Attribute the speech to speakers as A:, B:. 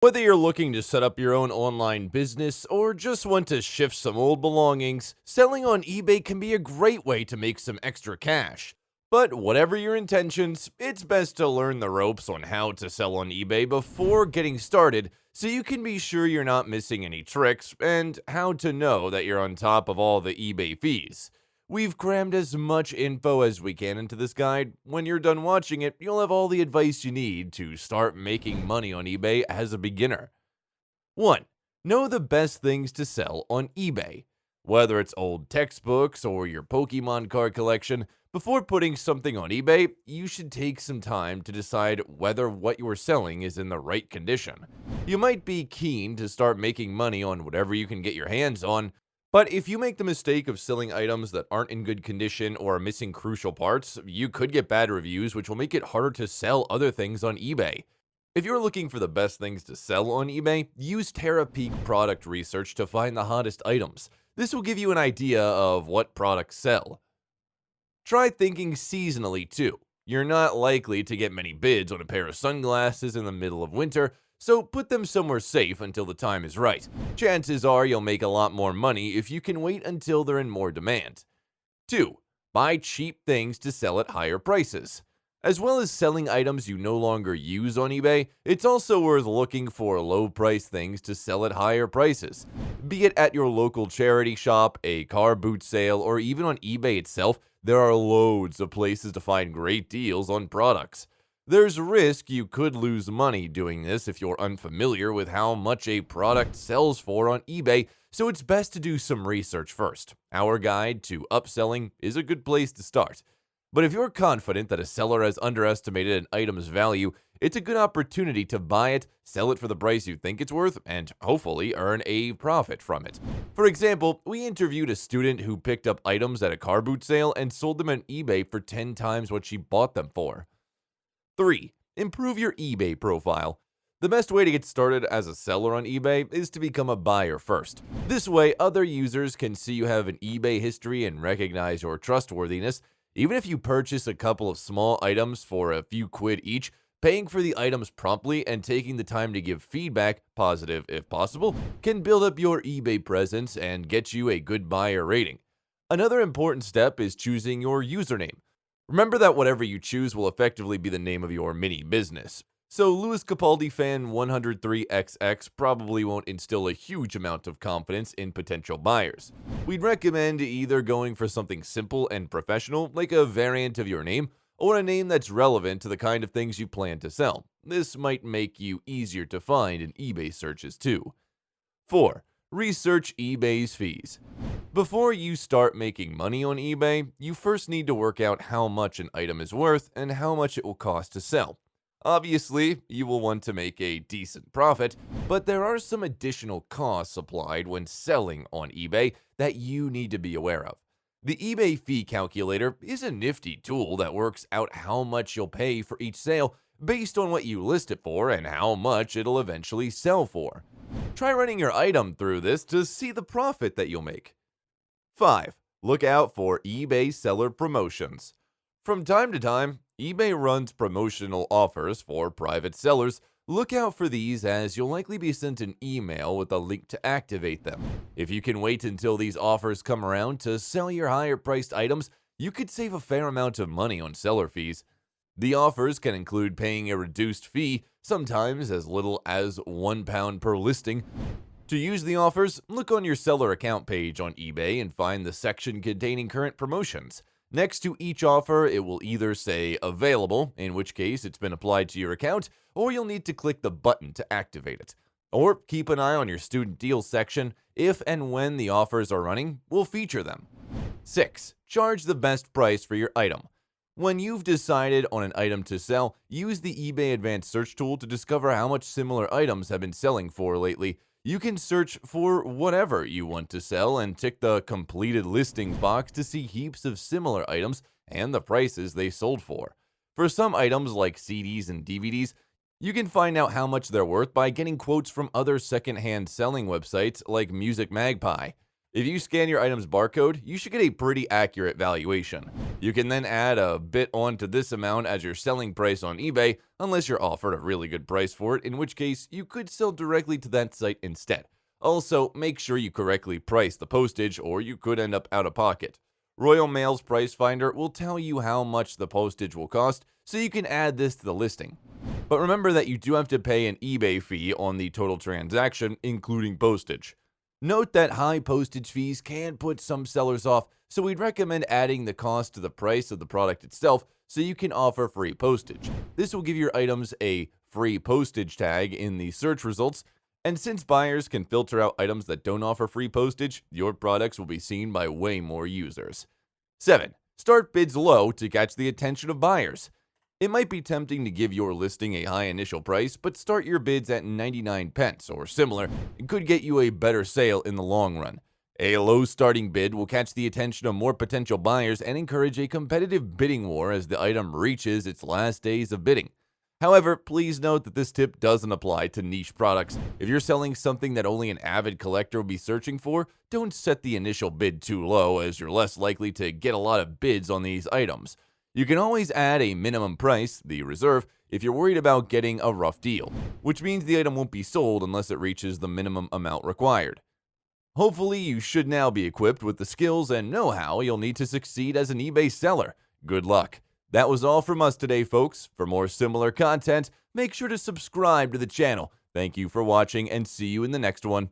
A: Whether you're looking to set up your own online business or just want to shift some old belongings, selling on eBay can be a great way to make some extra cash. But whatever your intentions, it's best to learn the ropes on how to sell on eBay before getting started so you can be sure you're not missing any tricks and how to know that you're on top of all the eBay fees. We've crammed as much info as we can into this guide. When you're done watching it, you'll have all the advice you need to start making money on eBay as a beginner. 1. Know the best things to sell on eBay. Whether it's old textbooks or your Pokemon card collection, before putting something on eBay, you should take some time to decide whether what you're selling is in the right condition. You might be keen to start making money on whatever you can get your hands on, but if you make the mistake of selling items that aren't in good condition or are missing crucial parts, you could get bad reviews, which will make it harder to sell other things on eBay. If you're looking for the best things to sell on eBay, use TerraPeak product research to find the hottest items. This will give you an idea of what products sell. Try thinking seasonally too. You're not likely to get many bids on a pair of sunglasses in the middle of winter, so put them somewhere safe until the time is right. Chances are you'll make a lot more money if you can wait until they're in more demand. 2. Buy cheap things to sell at higher prices. As well as selling items you no longer use on eBay, it's also worth looking for low-price things to sell at higher prices. Be it at your local charity shop, a car boot sale, or even on eBay itself, there are loads of places to find great deals on products. There's a risk you could lose money doing this if you're unfamiliar with how much a product sells for on eBay, so it's best to do some research first. Our guide to upselling is a good place to start. But if you're confident that a seller has underestimated an item's value, it's a good opportunity to buy it, sell it for the price you think it's worth, and hopefully earn a profit from it. For example, we interviewed a student who picked up items at a car boot sale and sold them on eBay for 10 times what she bought them for. 3. Improve your eBay profile. The best way to get started as a seller on eBay is to become a buyer first. This way, other users can see you have an eBay history and recognize your trustworthiness. Even if you purchase a couple of small items for a few quid each, paying for the items promptly and taking the time to give feedback, positive if possible, can build up your eBay presence and get you a good buyer rating. Another important step is choosing your username. Remember that whatever you choose will effectively be the name of your mini business. So Louis Capaldi fan 103XX probably won't instill a huge amount of confidence in potential buyers. We'd recommend either going for something simple and professional, like a variant of your name, or a name that's relevant to the kind of things you plan to sell. This might make you easier to find in eBay searches too. 4. Research eBay's fees. Before you start making money on eBay, you first need to work out how much an item is worth and how much it will cost to sell. Obviously, you will want to make a decent profit, but there are some additional costs applied when selling on eBay that you need to be aware of. The eBay fee calculator is a nifty tool that works out how much you'll pay for each sale based on what you list it for and how much it'll eventually sell for. Try running your item through this to see the profit that you'll make. 5. Look out for eBay seller promotions. From time to time, eBay runs promotional offers for private sellers. Look out for these as you'll likely be sent an email with a link to activate them. If you can wait until these offers come around to sell your higher priced items, you could save a fair amount of money on seller fees. The offers can include paying a reduced fee, sometimes as little as £1 per listing. To use the offers, look on your seller account page on eBay and find the section containing current promotions. Next to each offer, it will either say available, in which case it's been applied to your account, or you'll need to click the button to activate it. Or keep an eye on your student deals section. If and when the offers are running, we'll feature them. 6. Charge the best price for your item. When you've decided on an item to sell, use the eBay Advanced Search tool to discover how much similar items have been selling for lately. You can search for whatever you want to sell and tick the completed listings box to see heaps of similar items and the prices they sold for. For some items like CDs and DVDs, you can find out how much they're worth by getting quotes from other secondhand selling websites like Music Magpie. If you scan your item's barcode, you should get a pretty accurate valuation. You can then add a bit onto this amount as your selling price on eBay, unless you're offered a really good price for it, in which case you could sell directly to that site instead. Also, make sure you correctly price the postage or you could end up out of pocket. Royal Mail's Price Finder will tell you how much the postage will cost, so you can add this to the listing. But remember that you do have to pay an eBay fee on the total transaction, including postage. Note that high postage fees can put some sellers off, so we'd recommend adding the cost to the price of the product itself so you can offer free postage. This will give your items a free postage tag in the search results, and since buyers can filter out items that don't offer free postage, your products will be seen by way more users. 7. Start bids low to catch the attention of buyers. It might be tempting to give your listing a high initial price, but start your bids at 99 pence or similar and could get you a better sale in the long run. A low starting bid will catch the attention of more potential buyers and encourage a competitive bidding war as the item reaches its last days of bidding. However, please note that this tip doesn't apply to niche products. If you're selling something that only an avid collector will be searching for, don't set the initial bid too low, as you're less likely to get a lot of bids on these items. You can always add a minimum price, the reserve, if you're worried about getting a rough deal, which means the item won't be sold unless it reaches the minimum amount required. Hopefully, you should now be equipped with the skills and know-how you'll need to succeed as an eBay seller. Good luck. That was all from us today, folks. For more similar content, make sure to subscribe to the channel. Thank you for watching and see you in the next one.